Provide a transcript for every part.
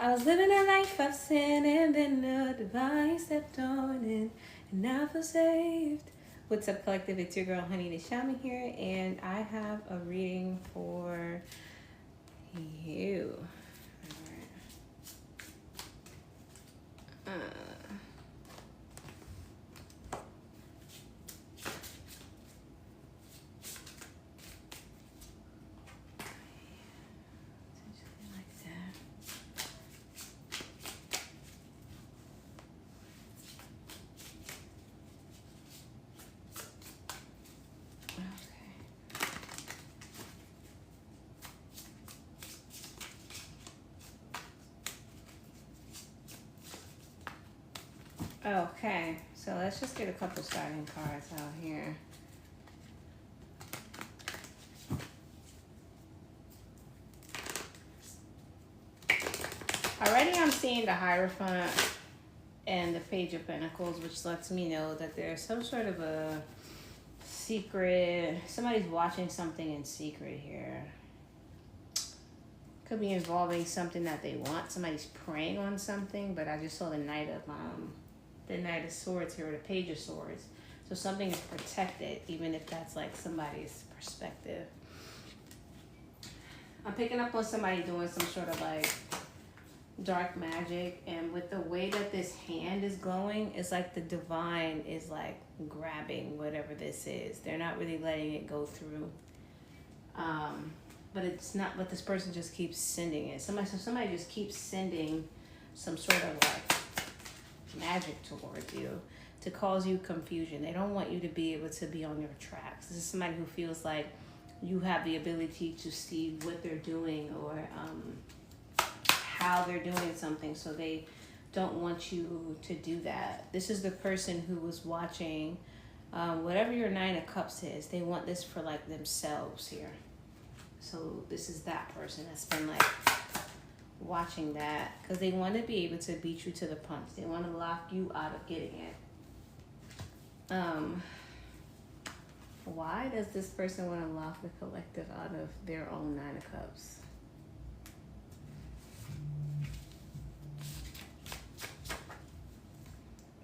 I was living a life of sin and then the divine stepped on in and now I feel saved. What's up, collective? It's your girl, Honeyy here, and I have a reading for you. All right. Like that. Okay, so let's just get a couple starting cards out here. Already I'm seeing the Hierophant and the Page of Pentacles, which lets me know that there's some sort of a secret. Somebody's watching something in secret here. Could be involving something that they want. Somebody's preying on something, but I just saw the Knight of Swords here, or the Page of Swords. So something is protected, even if that's like somebody's perspective. I'm picking up on somebody doing some sort of like dark magic, and with the way that this hand is glowing, it's like the divine is like grabbing whatever this is. They're not really letting it go through. But it's not, but this person just keeps sending it. Somebody just keeps sending some sort of like magic towards you to cause you confusion. They don't want you to be able to be on your tracks. This is somebody who feels like you have the ability to see what they're doing or how they're doing something, so they don't want you to do that. This is the person who was watching whatever your Nine of Cups is. They want this for like themselves here. So this is that person that's been like watching that because they want to be able to beat you to the punch. They want to lock you out of getting it. Why does this person want to lock the collective out of their own Nine of Cups?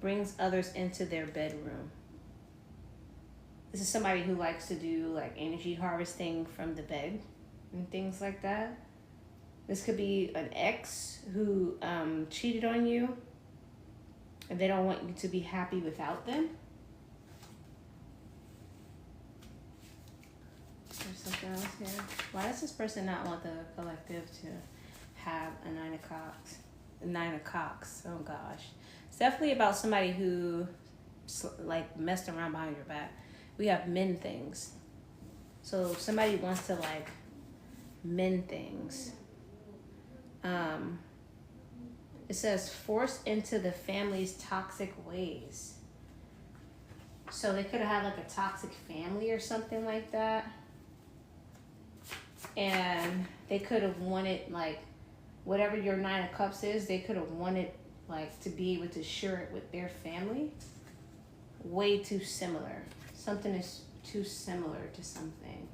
Brings others into their bedroom. This is somebody who likes to do like energy harvesting from the bed and things like that. This could be an ex who cheated on you and they don't want you to be happy without them. There's something else here. Why does this person not want the collective to have a Nine of Cups? Nine of Cups. Oh gosh. It's definitely about somebody who like messed around behind your back. We have mend things. So if somebody wants to like mend things. It says forced into the family's toxic ways. So they could have had like a toxic family or something like that. And they could have wanted like whatever your Nine of Cups is, they could have wanted like to be able to share it with their family. Way too similar. Something is too similar to something.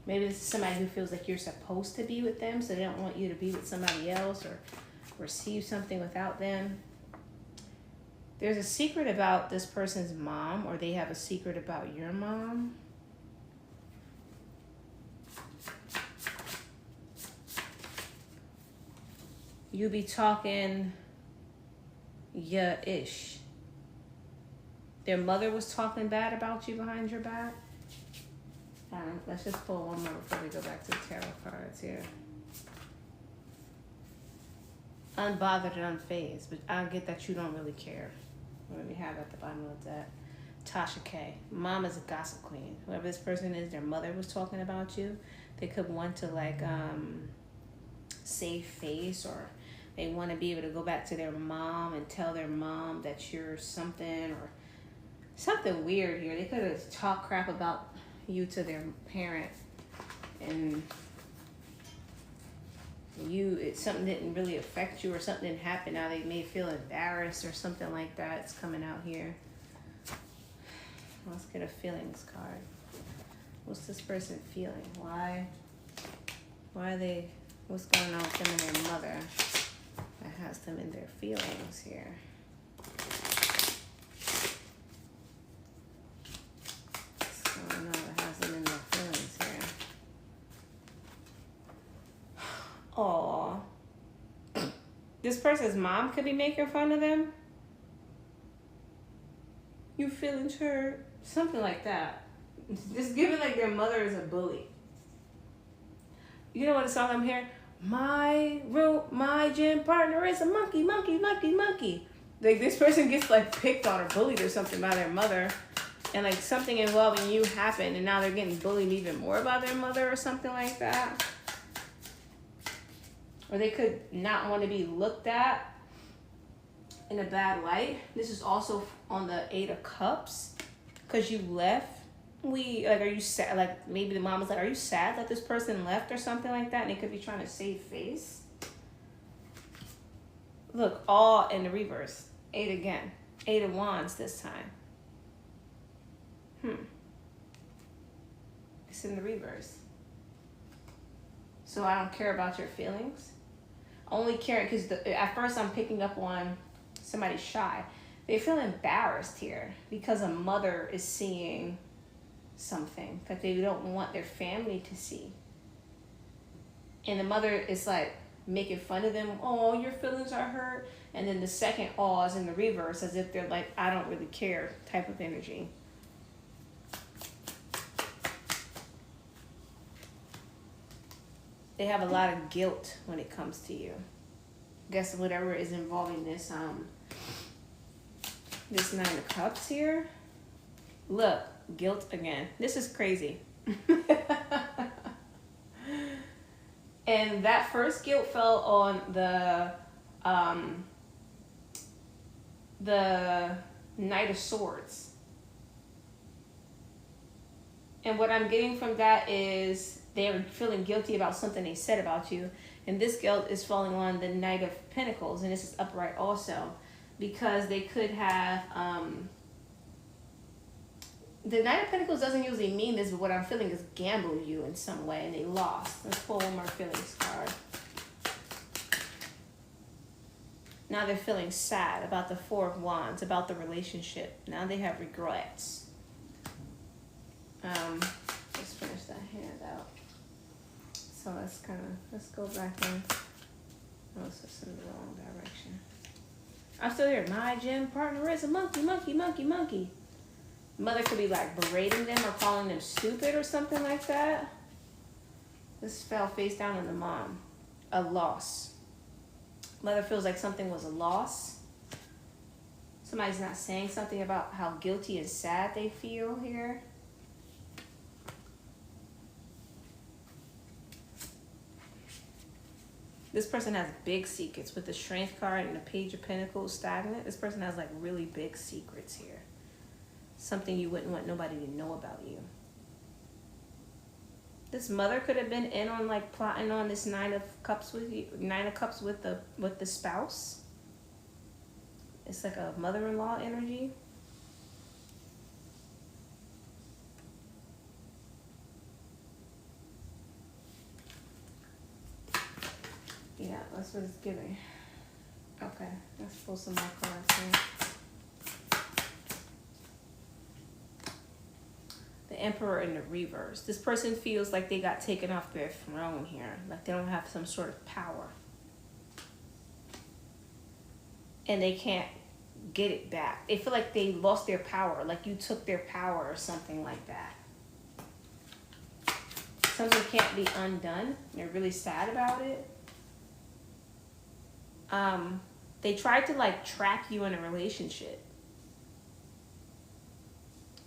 Maybe this is somebody who feels like you're supposed to be with them, so they don't want you to be with somebody else or receive something without them. There's a secret about this person's mom, or they have a secret about your mom. You be talking yeah-ish. Their mother was talking bad about you behind your back. Let's just pull one more before we go back to the tarot cards here. Unbothered and unfazed, but I get that you don't really care. What do we have at the bottom of that? Tasha K. Mom is a gossip queen. Whoever this person is, their mother was talking about you. They could want to like save face, or they want to be able to go back to their mom and tell their mom that you're something, or something weird here. They could have talked crap about you to their parent, and something didn't really affect you, or something didn't happen. Now they may feel embarrassed or something like that. It's coming out here. Let's get a feelings card. What's this person feeling? Why are they, what's going on with them and their mother? that has them in their feelings here. What's going on that has them in their feelings here? Aw. This person's mom could be making fun of them. Your feelings hurt. Something like that. Just give it like their mother is a bully. You know what song I'm hearing? My gym partner is a monkey, monkey, monkey, monkey. Like this person gets like picked on or bullied or something by their mother. And like something involving you happened and now they're getting bullied even more by their mother or something like that. Or they could not want to be looked at in a bad light. This is also on the 8 of Cups. Because you left. Are you sad? Like maybe the mom was like, are you sad that this person left or something like that? And they could be trying to save face. Look, all in the reverse. 8 again. 8 of Wands this time. It's in the reverse. So I don't care about your feelings. Only caring because at first I'm picking up on somebody shy. They feel embarrassed here because a mother is seeing something that they don't want their family to see. And the mother is like making fun of them. Oh, your feelings are hurt. And then the second awe is in the reverse as if they're like, I don't really care type of energy. They have a lot of guilt when it comes to you. I guess whatever is involving this this 9 of Cups here. Look, guilt again. This is crazy. And that first guilt fell on the Knight of Swords. And what I'm getting from that is they're feeling guilty about something they said about you. And this guilt is falling on the Knight of Pentacles. And this is upright also. Because they could have... the Knight of Pentacles doesn't usually mean this, but what I'm feeling is gamble you in some way. And they lost. Let's pull one more feelings card. Now they're feeling sad about the 4 of Wands, about the relationship. Now they have regrets. Let's finish that hand out. So let's go back in. Oh, so it's in the wrong direction. I'm still here. My gym partner is a monkey, monkey, monkey, monkey. Mother could be like berating them or calling them stupid or something like that. This fell face down on the mom. A loss. Mother feels like something was a loss. Somebody's not saying something about how guilty and sad they feel here. This person has big secrets with the Strength card and the Page of Pentacles stagnant. This person has like really big secrets here. Something you wouldn't want nobody to know about you. This mother could have been in on like plotting on this 9 of Cups with you, 9 of Cups with the spouse. It's like a mother-in-law energy. Yeah, that's what it's giving. Okay, let's pull some more cards here. The Emperor in the reverse. This person feels like they got taken off their throne here. Like they don't have some sort of power. And they can't get it back. They feel like they lost their power. Like you took their power or something like that. Something can't be undone. They're really sad about it. They tried to like track you in a relationship.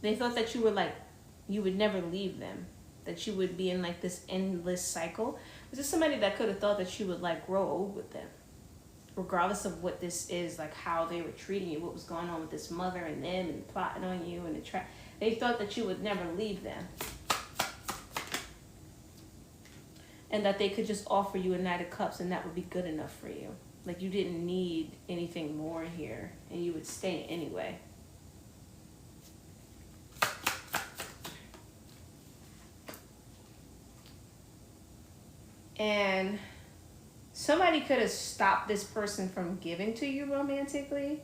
They thought that you were like, you would never leave them. That you would be in like this endless cycle. This is somebody that could have thought that you would like grow old with them. Regardless of what this is, like how they were treating you, what was going on with this mother and them and plotting on you and they thought that you would never leave them. And that they could just offer you a Knight of Cups and that would be good enough for you. Like you didn't need anything more here and you would stay anyway. And Somebody could have stopped this person from giving to you romantically.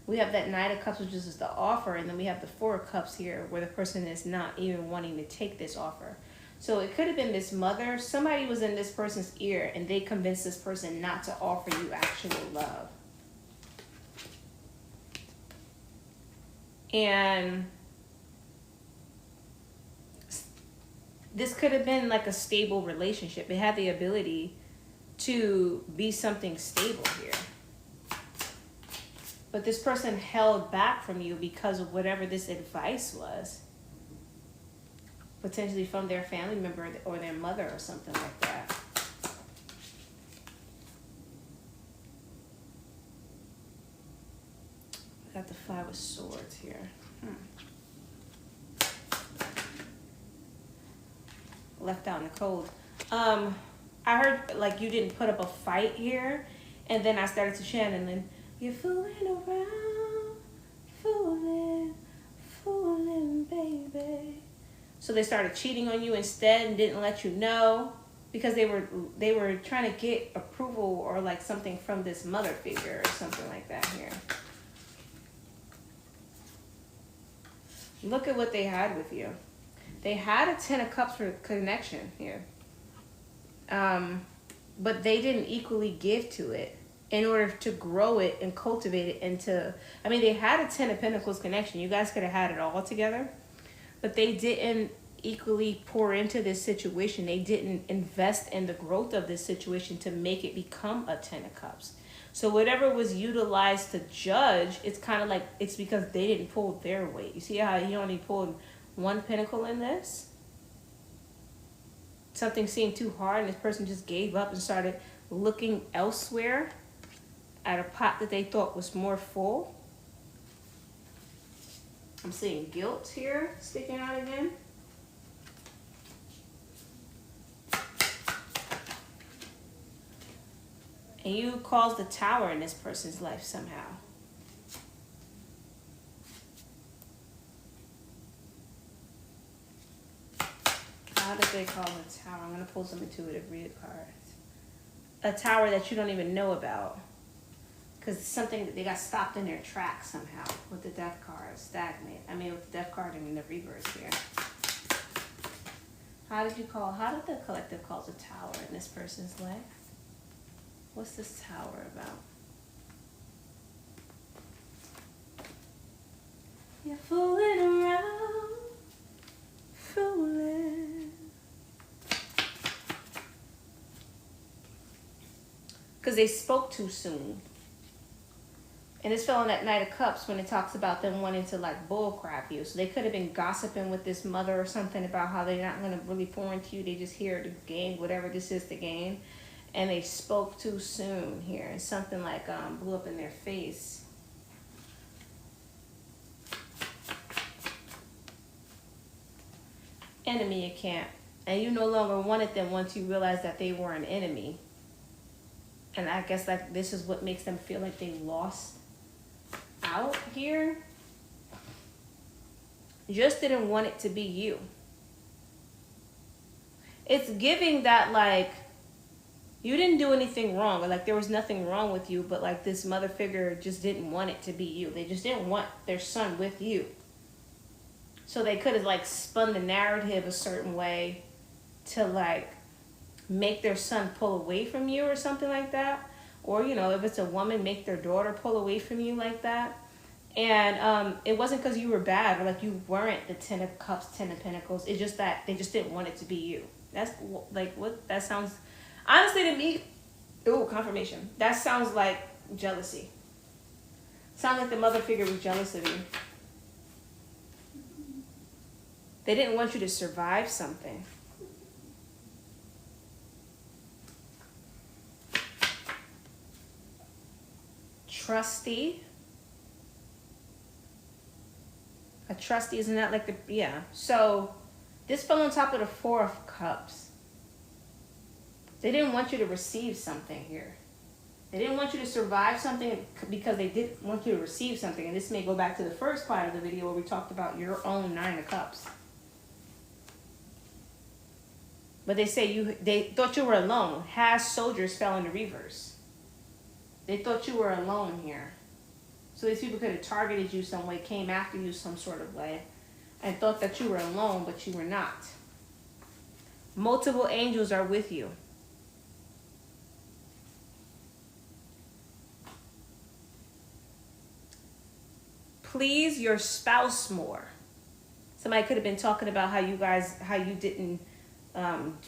We have that Knight of Cups, which is the offer, and then we have the Four of Cups here, where the person is not even wanting to take this offer. So it could have been this mother. Somebody was in this person's ear, and they convinced this person not to offer you actual love. And this could have been like a stable relationship. It had the ability to be something stable here. But this person held back from you because of whatever this advice was. Potentially from their family member or their mother or something like that. We got the Five of Swords here. Left out in the cold. I heard like you didn't put up a fight here, and then I started to chant, and then you're fooling around, fooling, baby. So they started cheating on you instead and didn't let you know because they were trying to get approval or like something from this mother figure or something like that here. Look at what they had with you. They had a Ten of Cups for connection here. But they didn't equally give to it in order to grow it and cultivate it into... I mean, they had a Ten of Pentacles connection. You guys could have had it all together. But they didn't equally pour into this situation. They didn't invest in the growth of this situation to make it become a Ten of Cups. So whatever was utilized to judge, it's kind of like it's because they didn't pull their weight. You see how he only pulled one pentacle in this? Something seemed too hard and this person just gave up and started looking elsewhere at a pot that they thought was more full. I'm seeing guilt here sticking out again. And you caused the Tower in this person's life somehow. How did they call the Tower? I'm going to pull some intuitive read cards. A tower that you don't even know about. Because something that they got stopped in their tracks somehow with the Death card. Stagnant. I mean, with the Death card and the reverse here. How did the collective call the Tower in this person's life? What's this Tower about? You're fooling around, fooling. Because they spoke too soon. And this fell on that Knight of Cups when it talks about them wanting to like bullcrap you. So they could have been gossiping with this mother or something about how they're not going to really pour into you. They just here to gain whatever this is to gain. And they spoke too soon here. And something like blew up in their face. Enemy you can't. And you no longer wanted them once you realized that they were an enemy. And I guess like this is what makes them feel like they lost out here. Just didn't want it to be you. It's giving that like you didn't do anything wrong, or like there was nothing wrong with you, but like this mother figure just didn't want it to be you. They just didn't want their son with you. So they could have like spun the narrative a certain way to like make their son pull away from you or something like that. Or, you know, if it's a woman, make their daughter pull away from you like that. And it wasn't because you were bad or like you weren't the Ten of Cups, Ten of Pentacles. It's just that they just didn't want it to be you. That's like what that sounds, honestly to me, ooh, confirmation. That sounds like jealousy. Sounds like the mother figure was jealous of you. They didn't want you to survive something. Trusty. A trusty, isn't that like the, yeah. So this fell on top of the Four of Cups. They didn't want you to receive something here. They didn't want you to survive something because they didn't want you to receive something. And this may go back to the first part of the video where we talked about your own Nine of Cups. But they thought you were alone. Has soldiers fell into reverse. They thought you were alone here. So these people could have targeted you some way, came after you some sort of way, and thought that you were alone, but you were not. Multiple angels are with you. Please your spouse more. Somebody could have been talking about how you didn't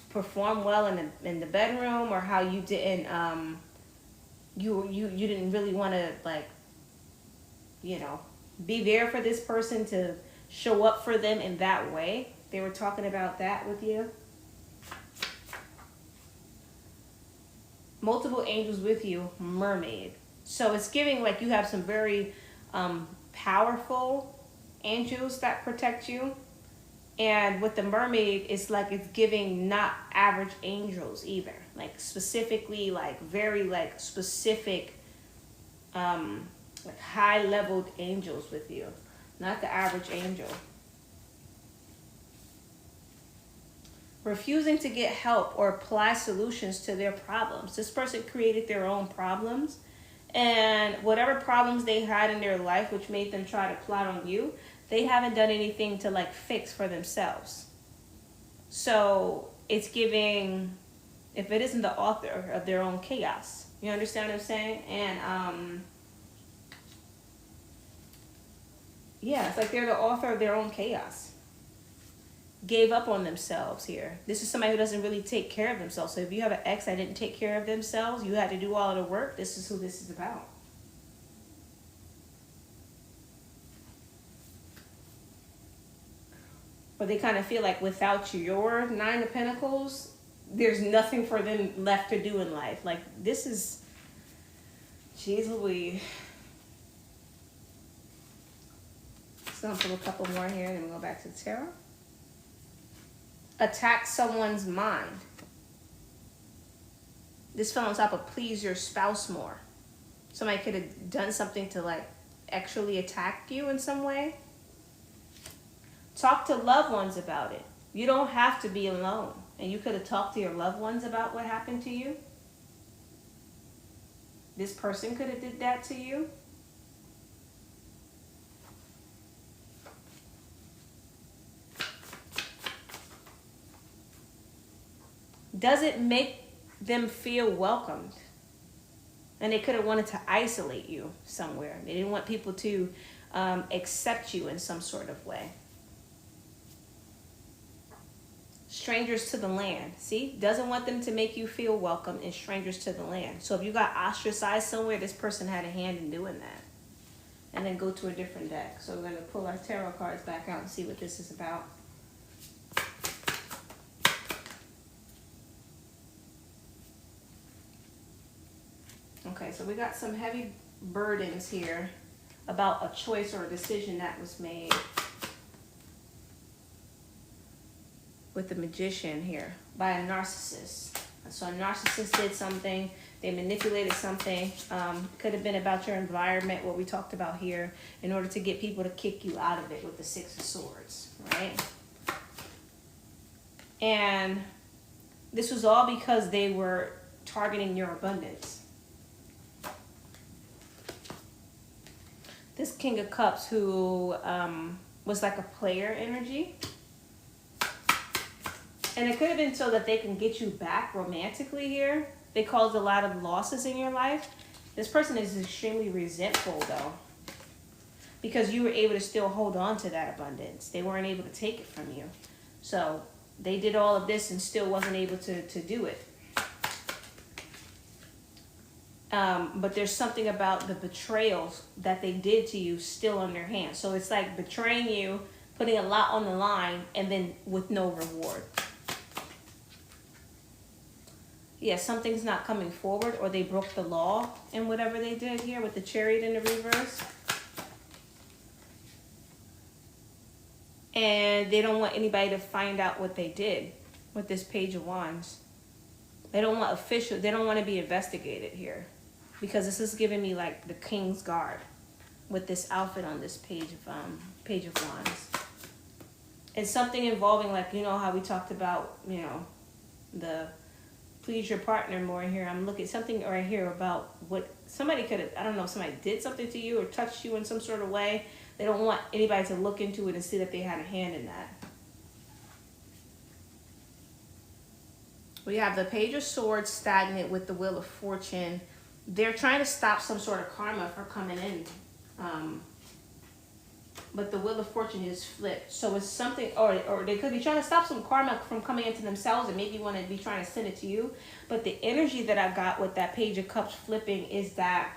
perform well in the bedroom, or how you didn't you didn't really want to, like, you know, be there for this person, to show up for them in that way. They were talking about that with you. Multiple angels with you, mermaid. So it's giving like you have some very powerful angels that protect you. And with the mermaid, it's like it's giving not average angels either. Like specifically, like very like specific, like high leveled angels with you. Not the average angel. Refusing to get help or apply solutions to their problems. This person created their own problems. And whatever problems they had in their life, which made them try to plot on you, they haven't done anything to like fix for themselves. So it's giving, if it isn't the author of their own chaos. You understand what I'm saying? And yeah, it's like they're the author of their own chaos. Gave up on themselves here. This is somebody who doesn't really take care of themselves. So if you have an ex that didn't take care of themselves, you had to do all of the work, this is who this is about. Or they kind of feel like without your Nine of Pentacles, there's nothing for them left to do in life. Like this is, jeez Louise. So I'm gonna put a couple more here and then we'll go back to the tarot. Attack someone's mind. This fell on top of please your spouse more. Somebody could have done something to like actually attack you in some way. Talk to loved ones about it. You don't have to be alone. And you could have talked to your loved ones about what happened to you. This person could have did that to you. Does it make them feel welcomed? And they could have wanted to isolate you somewhere. They didn't want people to accept you in some sort of way. Strangers to the land. See? Doesn't want them to make you feel welcome, and strangers to the land. So if you got ostracized somewhere, this person had a hand in doing that. And then go to a different deck. So we're going to pull our tarot cards back out and see what this is about. Okay, so we got some heavy burdens here about a choice or a decision that was made. With the Magician here by a narcissist. So a narcissist did something, they manipulated something. Could have been about your environment, what we talked about here, in order to get people to kick you out of it with the Six of Swords, right? And this was all because they were targeting your abundance. This King of Cups, who was like a player energy. And it could have been so that they can get you back romantically here. They caused a lot of losses in your life. This person is extremely resentful though, because you were able to still hold on to that abundance. They weren't able to take it from you. So they did all of this and still wasn't able to do it. But there's something about the betrayals that they did to you still on their hands. So it's like betraying you, putting a lot on the line, and then with no reward. Yeah, something's not coming forward, or they broke the law in whatever they did here with the Chariot in the reverse. And they don't want anybody to find out what they did with this Page of Wands. They don't want they don't want to be investigated here. Because this is giving me like the King's Guard with this outfit on this Page of Wands. It's something involving, like, you know how we talked about, you know, the please your partner more here. I'm looking something right here about what somebody could have, I don't know, somebody did something to you or touched you in some sort of way. They don't want anybody to look into it and see that they had a hand in that. We have the Page of Swords stagnant with the Wheel of Fortune. They're trying to stop some sort of karma from coming in. But the Wheel of Fortune is flipped. So it's something, or they could be trying to stop some karma from coming into themselves and maybe want to be trying to send it to you. But the energy that I got with that Page of Cups flipping is that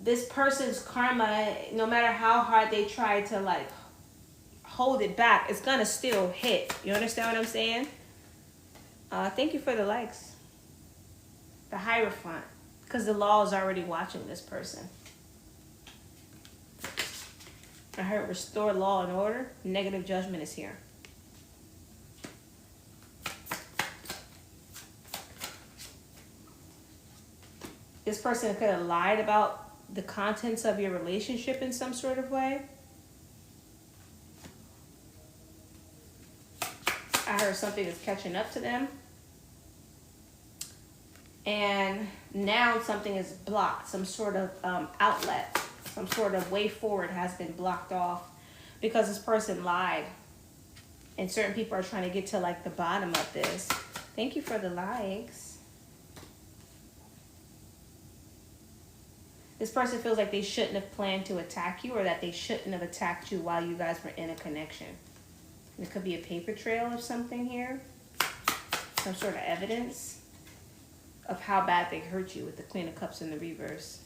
this person's karma, no matter how hard they try to like hold it back, it's gonna still hit. You understand what I'm saying? Thank you for the likes. The Hierophant, because the law is already watching this person. I heard restore law and order. Negative judgment is here. This person could have lied about the contents of your relationship in some sort of way. I heard something is catching up to them. And now something is blocked. Some sort of outlet. Some sort of way forward has been blocked off because this person lied. And certain people are trying to get to like the bottom of this. Thank you for the likes. This person feels like they shouldn't have planned to attack you, or that they shouldn't have attacked you while you guys were in a connection. And it could be a paper trail of something here. Some sort of evidence of how bad they hurt you with the Queen of Cups in the reverse.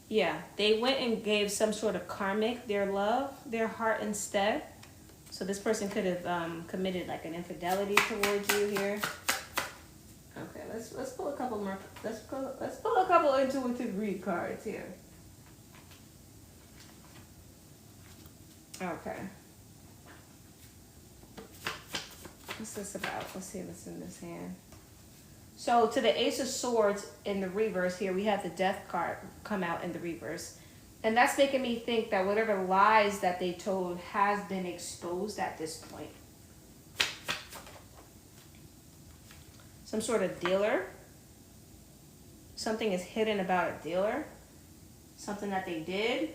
Yeah, they went and gave some sort of karmic, their love, their heart instead. So this person could have committed like an infidelity towards you here. Okay, let's pull a couple more. Let's pull a couple intuitive read cards here. Okay. What's this about? Let's see what's in this hand. So to the Ace of Swords in the reverse here, we have the Death card come out in the reverse. And that's making me think that whatever lies that they told has been exposed at this point. Some sort of dealer. Something is hidden about a dealer. Something that they did.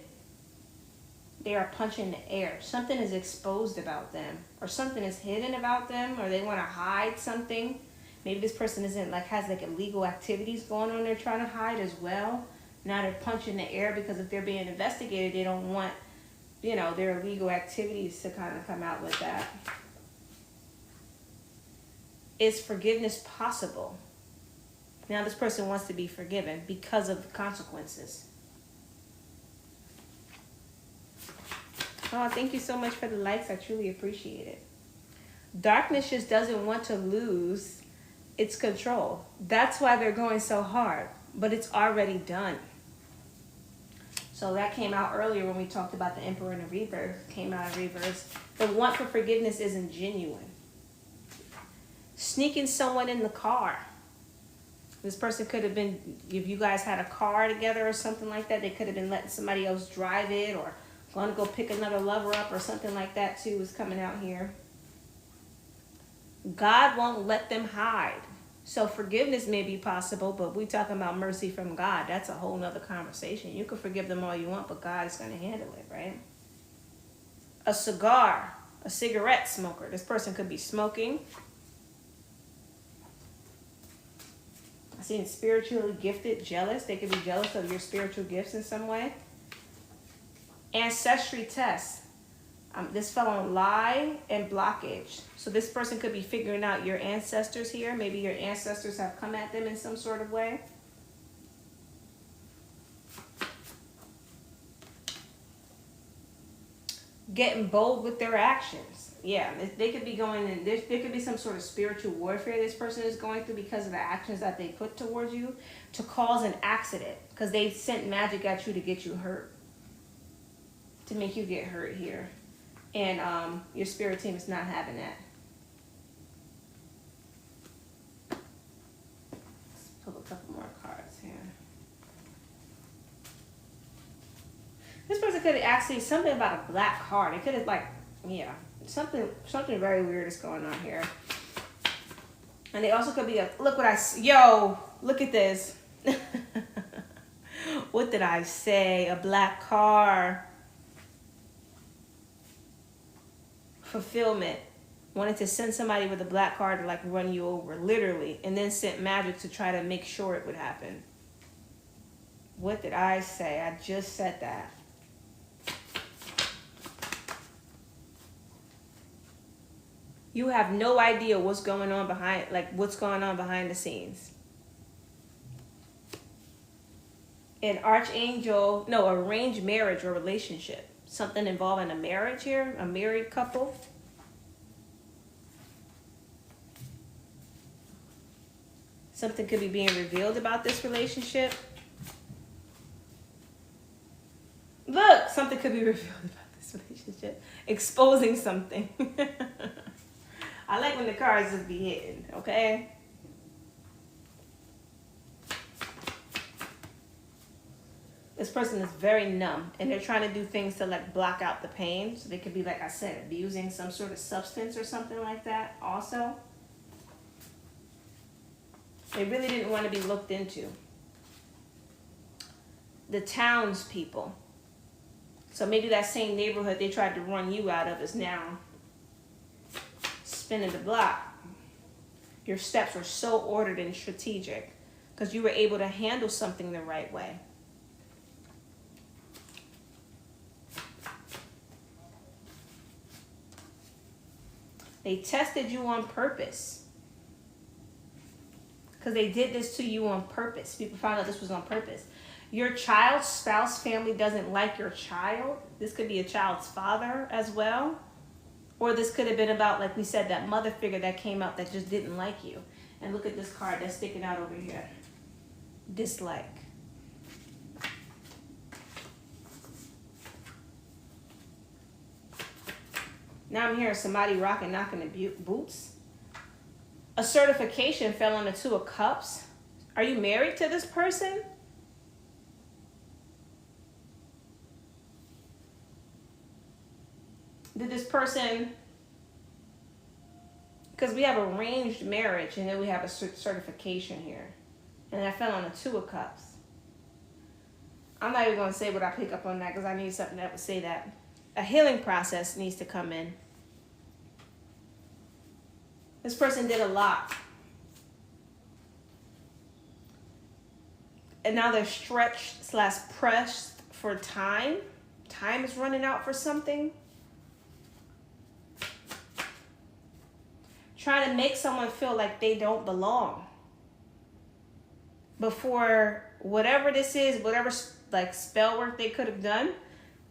They are punching the air. Something is exposed about them. Or something is hidden about them. Or they want to hide something. Maybe this person isn't like has like illegal activities going on they're trying to hide as well. Now they're punching the air because if they're being investigated, they don't want, you know, their illegal activities to kind of come out with that. Is forgiveness possible? Now this person wants to be forgiven because of the consequences. Oh, thank you so much for the likes. I truly appreciate it. Darkness just doesn't want to lose its control. That's why they're going so hard, but it's already done. So that came out earlier when we talked about the Emperor in the reverse. Came out in reverse. The want for forgiveness isn't genuine. Sneaking someone in the car. This person could have been, if you guys had a car together or something like that, they could have been letting somebody else drive it, or going to go pick another lover up or something like that too is coming out here. God won't let them hide. So forgiveness may be possible, but we're talking about mercy from God. That's a whole nother conversation. You can forgive them all you want, but God is going to handle it, right? A cigar, a cigarette smoker. This person could be smoking. I see spiritually gifted, jealous. They could be jealous of your spiritual gifts in some way. Ancestry test. This fell on lie and blockage. So this person could be figuring out your ancestors here. Maybe your ancestors have come at them in some sort of way. Getting bold with their actions. Yeah, they could be going in, there could be some sort of spiritual warfare this person is going through because of the actions that they put towards you to cause an accident. Because they sent magic at you to get you hurt. To make you get hurt here. And your spirit team is not having that. Let's pull a couple more cards here. This person could have actually something about a black car. They could have like, yeah, something very weird is going on here. And they also could be look at this. What did I say? A black car. Fulfillment. Wanted to send somebody with a black car to like run you over, literally, and then sent magic to try to make sure it would happen. What did I say? I just said that. You have no idea what's going on behind the scenes. An arranged marriage or relationship. Something involving a marriage here, a married couple. Something could be being revealed about this relationship. Look, something could be revealed about this relationship. Exposing something. I like when the cards just be hidden, okay? This person is very numb and they're trying to do things to like block out the pain. So they could be, like I said, abusing some sort of substance or something like that also. They really didn't want to be looked into. The townspeople. So maybe that same neighborhood they tried to run you out of is now spinning the block. Your steps were so ordered and strategic because you were able to handle something the right way. They tested you on purpose. Because they did this to you on purpose. People found out this was on purpose. Your child's spouse family doesn't like your child. This could be a child's father as well. Or this could have been about, like we said, that mother figure that came out that just didn't like you. And look at this card that's sticking out over here. Dislike. Now I'm hearing somebody knocking the boots. A certification fell on the Two of Cups. Are you married to this person? Did this person, because we have arranged marriage and then we have a certification here. And that fell on the Two of Cups. I'm not even going to say what I pick up on that because I need something that would say that. A healing process needs to come in. This person did a lot. And now they're stretched/pressed for time. Time is running out for something. Trying to make someone feel like they don't belong. Before whatever this is, whatever like spell work they could have done,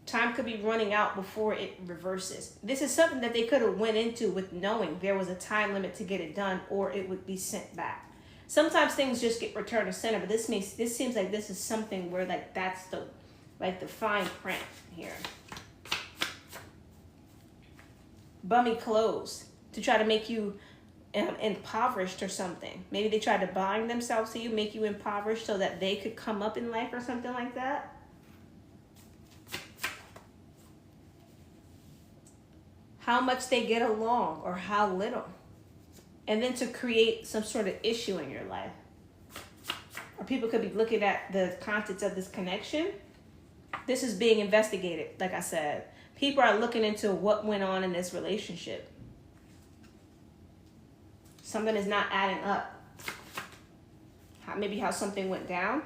time could be running out before it reverses. This is something that they could have went into with knowing there was a time limit to get it done or it would be sent back. Sometimes things just get returned to center, but this seems like this is something where like that's the fine print here. Bummy clothes to try to make you impoverished or something. Maybe they tried to bind themselves to you, make you impoverished so that they could come up in life or something like that. How much they get along or how little. And then to create some sort of issue in your life. Or people could be looking at the contents of this connection. This is being investigated, like I said. People are looking into what went on in this relationship. Something is not adding up. Maybe how something went down.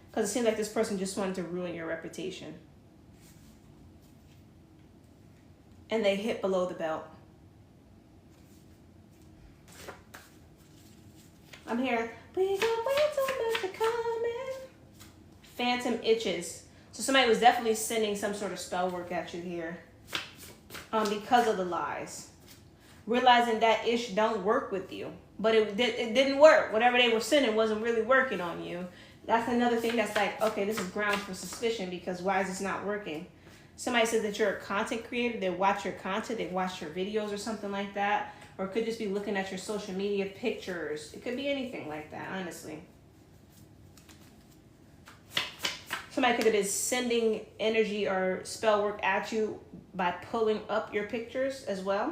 Because it seems like this person just wanted to ruin your reputation. And they hit below the belt. I'm here. We got way too much to come in. Phantom itches. So somebody was definitely sending some sort of spell work at you here. Because of the lies. Realizing that ish don't work with you. But it didn't work. Whatever they were sending wasn't really working on you. That's another thing that's like, okay, this is grounds for suspicion because why is this not working? Somebody says that you're a content creator. They watch your content. They watch your videos or something like that. Or it could just be looking at your social media pictures. It could be anything like that, honestly. Somebody could have been sending energy or spell work at you by pulling up your pictures as well.